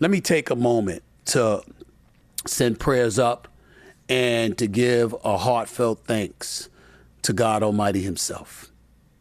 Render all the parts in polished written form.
let me take a moment to send prayers up and to give a heartfelt thanks to God Almighty himself,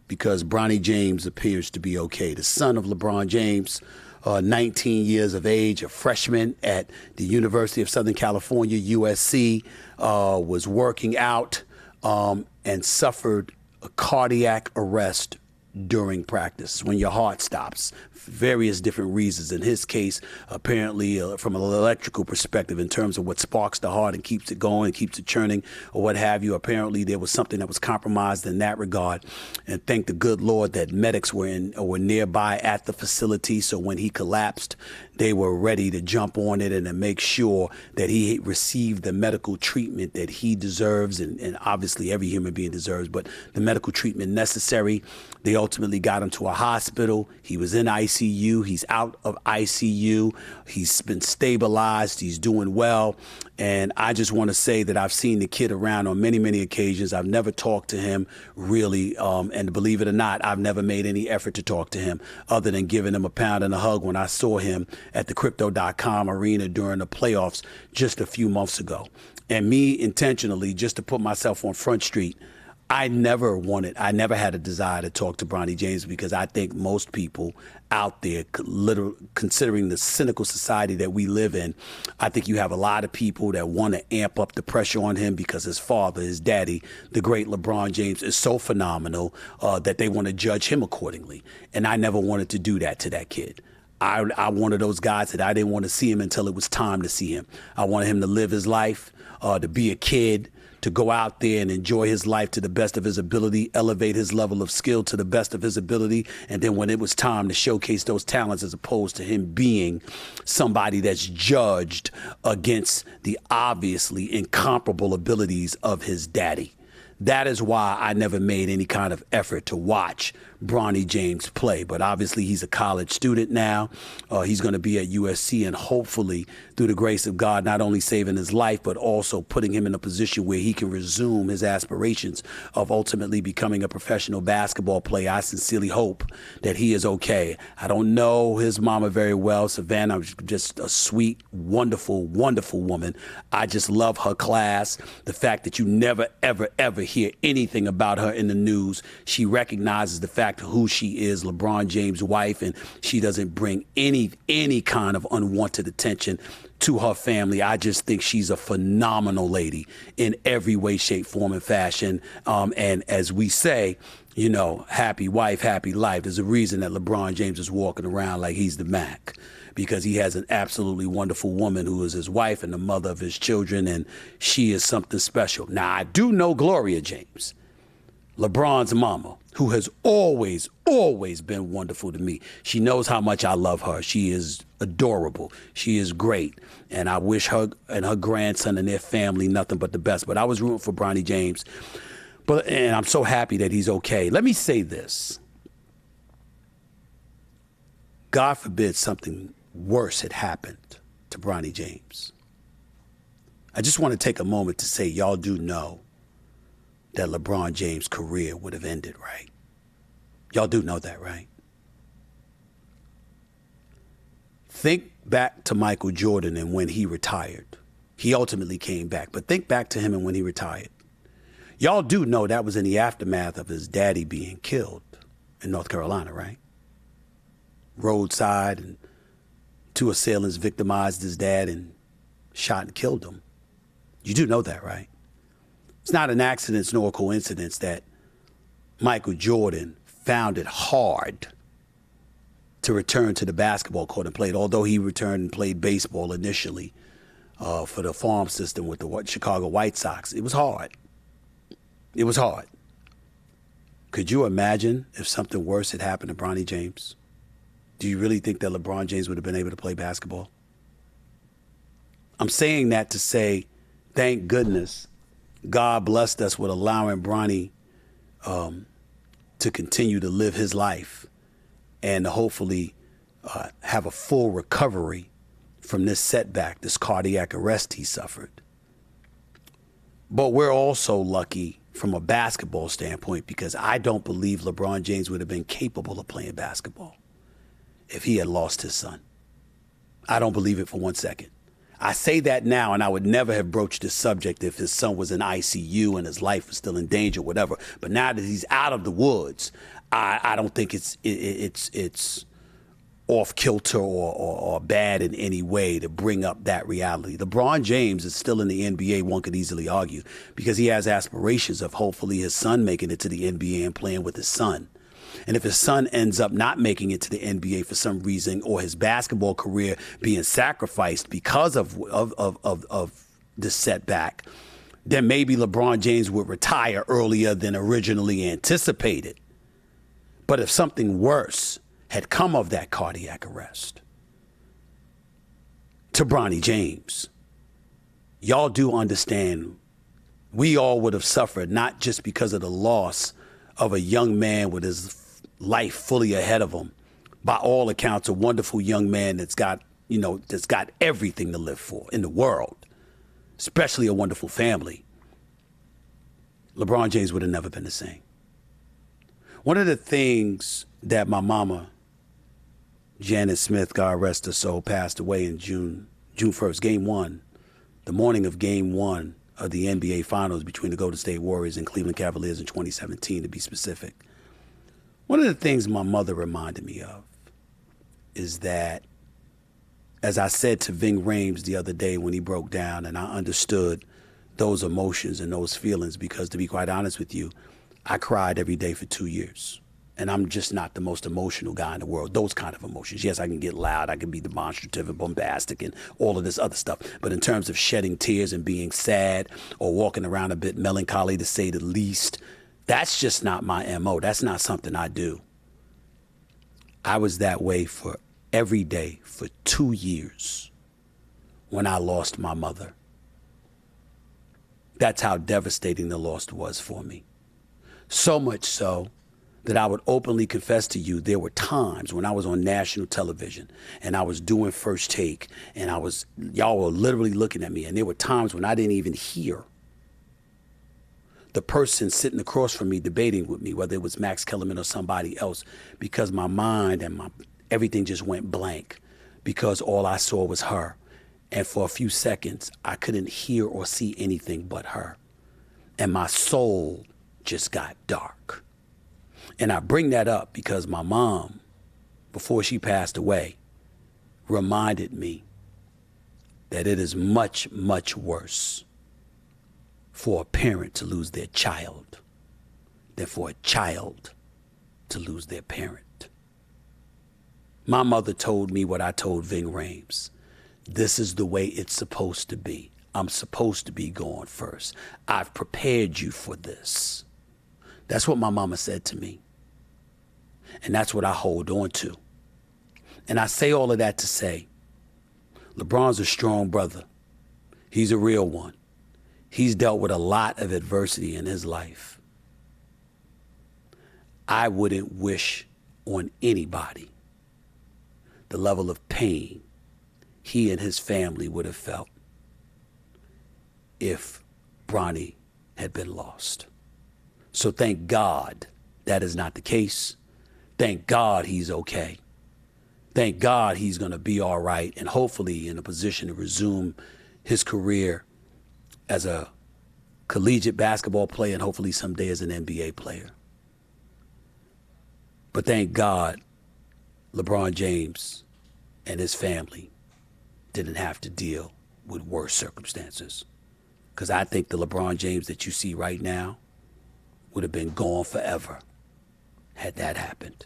because Bronny James appears to be okay. The son of LeBron James, 19 years of age, a freshman at the University of Southern California, USC, was working out and suffered a cardiac arrest during practice, when your heart stops, various different reasons. In his case, apparently from an electrical perspective, in terms of what sparks the heart and keeps it going, keeps it churning, or what have you, apparently there was something that was compromised in that regard. And thank the good Lord that medics were nearby at the facility, so when he collapsed, they were ready to jump on it and to make sure that he received the medical treatment that he deserves, and obviously every human being deserves, but the medical treatment necessary. They ultimately got him to a hospital. He was in ICU. He's out of ICU. He's been stabilized. He's doing well. And I just want to say that I've seen the kid around on many, many occasions. I've never talked to him really. And believe it or not, I've never made any effort to talk to him other than giving him a pound and a hug when I saw him at the Crypto.com arena during the playoffs just a few months ago. And me intentionally, just to put myself on Front Street, I never had a desire to talk to Bronny James, because I think most people out there, literally, considering the cynical society that we live in, I think you have a lot of people that want to amp up the pressure on him because his father, his daddy, the great LeBron James, is so phenomenal that they want to judge him accordingly. And I never wanted to do that to that kid. I'm one of those guys that I didn't want to see him until it was time to see him. I wanted him to live his life, to be a kid, to go out there and enjoy his life to the best of his ability, elevate his level of skill to the best of his ability. And then when it was time to showcase those talents, as opposed to him being somebody that's judged against the obviously incomparable abilities of his daddy. That is why I never made any kind of effort to watch Bronny James play. But obviously he's a college student now. He's going to be at USC, and hopefully through the grace of God, not only saving his life, but also putting him in a position where he can resume his aspirations of ultimately becoming a professional basketball player. I sincerely hope that he is okay. I don't know his mama very well. Savannah is just a sweet, wonderful, wonderful woman. I just love her class. The fact that you never, ever, ever hear anything about her in the news. She recognizes the fact of who she is, LeBron James' wife, and she doesn't bring any kind of unwanted attention to her family. I just think she's a phenomenal lady in every way, shape, form, and fashion. And as we say, you know, happy wife, happy life. There's a reason that LeBron James is walking around like he's the Mac, because he has an absolutely wonderful woman who is his wife and the mother of his children, and she is something special. Now, I do know Gloria James, LeBron's mama, who has always been wonderful to me. She knows how much I love her. She is adorable. She is great. And I wish her and her grandson and their family nothing but the best. But I was rooting for Bronny James. And I'm so happy that he's okay. Let me say this. God forbid something worse had happened to Bronny James. I just want to take a moment to say, y'all do know that LeBron James' career would have ended, right? Y'all do know that, right? Think back to Michael Jordan and when he retired. He ultimately came back, but think back to him and when he retired. Y'all do know that was in the aftermath of his daddy being killed in North Carolina, right? Roadside, and two assailants victimized his dad and shot and killed him. You do know that, right? It's not an accident nor a coincidence that Michael Jordan found it hard to return to the basketball court and played, although he returned and played baseball initially for the farm system with the Chicago White Sox. It was hard. It was hard. Could you imagine if something worse had happened to Bronny James? Do you really think that LeBron James would have been able to play basketball? I'm saying that to say, thank goodness God blessed us with allowing Bronny to continue to live his life and to hopefully have a full recovery from this setback, this cardiac arrest he suffered. But we're also lucky from a basketball standpoint, because I don't believe LeBron James would have been capable of playing basketball if he had lost his son. I don't believe it for 1 second. I say that now, and I would never have broached this subject if his son was in ICU and his life was still in danger, whatever. But now that he's out of the woods, I don't think it's off kilter or bad in any way to bring up that reality. LeBron James is still in the NBA, one could easily argue, because he has aspirations of hopefully his son making it to the NBA and playing with his son. And if his son ends up not making it to the NBA for some reason, or his basketball career being sacrificed because of this setback, then maybe LeBron James would retire earlier than originally anticipated. But if something worse had come of that cardiac arrest to Bronny James, y'all do understand we all would have suffered, not just because of the loss of a young man with his life fully ahead of him, by all accounts a wonderful young man that's got everything to live for in the world, especially a wonderful family. LeBron James would have never been the same. One of the things that my mama, Janet Smith, God rest her soul, passed away in June 1st, Game 1, the morning of Game 1 of the NBA Finals between the Golden State Warriors and Cleveland Cavaliers in 2017, to be specific. One of the things my mother reminded me of is that, as I said to Ving Rhames the other day when he broke down, and I understood those emotions and those feelings, because to be quite honest with you, I cried every day for 2 years. And I'm just not the most emotional guy in the world. Those kind of emotions. Yes, I can get loud. I can be demonstrative and bombastic and all of this other stuff. But in terms of shedding tears and being sad or walking around a bit melancholy, to say the least, that's just not my MO. That's not something I do. I was that way for every day for 2 years when I lost my mother. That's how devastating the loss was for me. So much so that I would openly confess to you, there were times when I was on national television and I was doing First Take, and y'all were literally looking at me, and there were times when I didn't even hear the person sitting across from me debating with me, whether it was Max Kellerman or somebody else, because my mind and everything just went blank, because all I saw was her. And for a few seconds, I couldn't hear or see anything but her. And my soul just got dark. And I bring that up because my mom, before she passed away, reminded me that it is much, much worse for a parent to lose their child than for a child to lose their parent. My mother told me what I told Ving Rhames. This is the way it's supposed to be. I'm supposed to be going first. I've prepared you for this. That's what my mama said to me. And that's what I hold on to. And I say all of that to say, LeBron's a strong brother. He's a real one. He's dealt with a lot of adversity in his life. I wouldn't wish on anybody the level of pain he and his family would have felt if Bronny had been lost. So thank God that is not the case. Thank God he's okay. Thank God he's going to be all right and hopefully in a position to resume his career as a collegiate basketball player and hopefully someday as an NBA player. But thank God LeBron James and his family didn't have to deal with worse circumstances. Because I think the LeBron James that you see right now would have been gone forever had that happened.